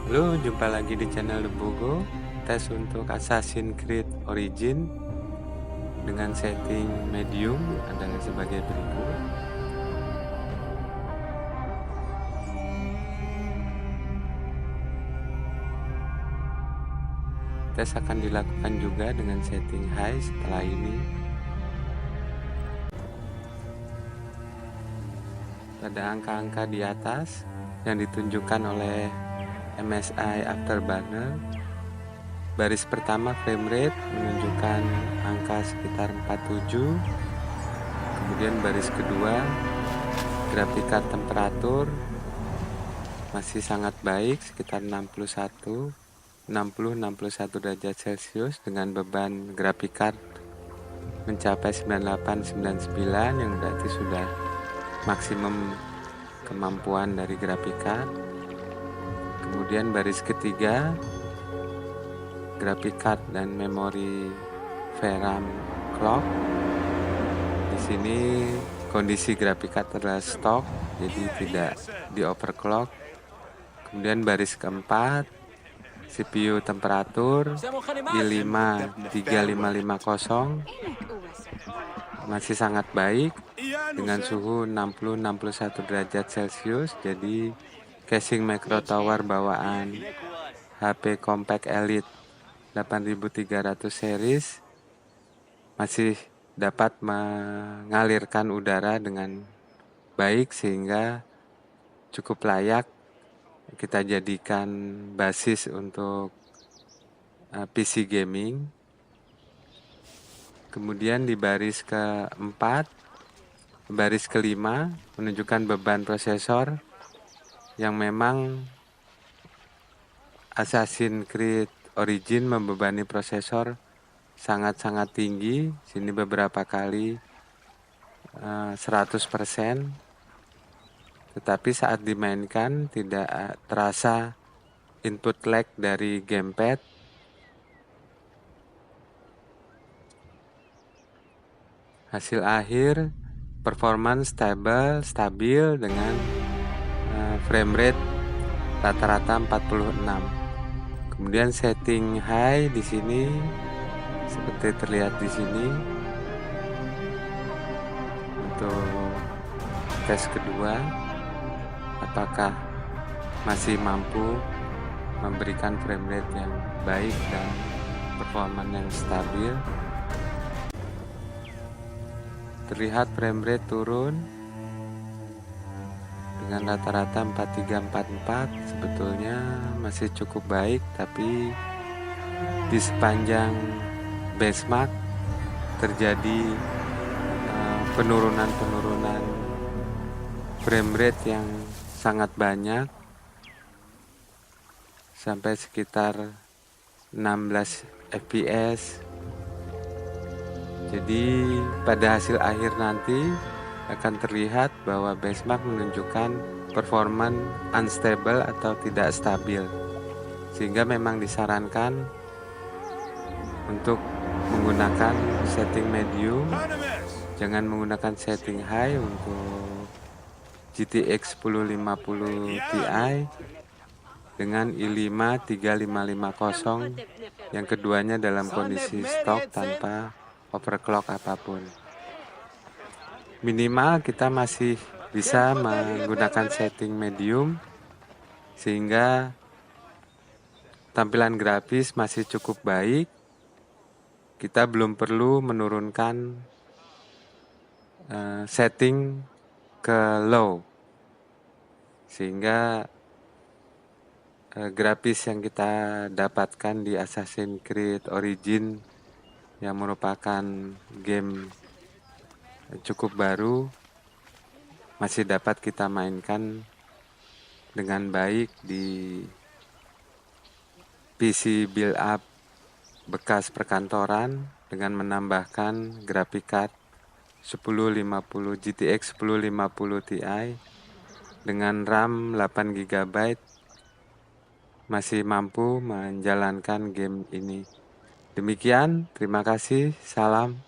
Halo, jumpa lagi di channel Lebogo. Tes untuk Assassin's Creed Origin dengan setting medium adalah sebagai berikut. Tes akan dilakukan juga dengan setting high setelah ini. Pada angka-angka di atas yang ditunjukkan oleh MSI Afterburner, baris pertama frame rate menunjukkan angka sekitar 47. Kemudian baris kedua grafik card temperatur masih sangat baik, sekitar 60-61 derajat Celcius dengan beban grafik card mencapai 9899 yang berarti sudah maksimum kemampuan dari grafik card. Kemudian baris ketiga grafik card dan memori VRAM clock. Di sini kondisi grafik card adalah stok, jadi tidak di overclock. Kemudian baris keempat CPU temperatur i5-3550 masih sangat baik dengan suhu 60-61 derajat Celcius. Jadi casing micro tower bawaan HP Compact Elite 8300 series masih dapat mengalirkan udara dengan baik sehingga cukup layak kita jadikan basis untuk PC gaming. Kemudian di baris keempat, baris kelima menunjukkan beban prosesor yang memang Assassin's Creed Origin membebani prosesor sangat-sangat tinggi. Sini beberapa kali 100%. Tetapi saat dimainkan tidak terasa input lag dari gamepad. Hasil akhir performance stabil dengan frame rate rata-rata 46. Kemudian setting high di sini seperti terlihat di sini untuk tes kedua, apakah masih mampu memberikan frame rate yang baik dan performance yang stabil. Terlihat frame rate turun dengan rata-rata 4344, sebetulnya masih cukup baik, tapi di sepanjang benchmark terjadi penurunan frame rate yang sangat banyak sampai sekitar 16 fps. Jadi pada hasil akhir nanti akan terlihat bahwa benchmark menunjukkan performance unstable atau tidak stabil, sehingga memang disarankan untuk menggunakan setting medium, jangan menggunakan setting high untuk GTX 1050 Ti dengan i5-3550 yang keduanya dalam kondisi stok tanpa overclock apapun. Minimal kita masih bisa menggunakan setting medium sehingga tampilan grafis masih cukup baik. Kita belum perlu menurunkan setting ke low, sehingga grafis yang kita dapatkan di Assassin's Creed Origin yang merupakan game cukup baru masih dapat kita mainkan dengan baik di PC build up bekas perkantoran dengan menambahkan grafik card GTX 1050 Ti dengan RAM 8 GB masih mampu menjalankan game ini. Demikian, terima kasih, salam.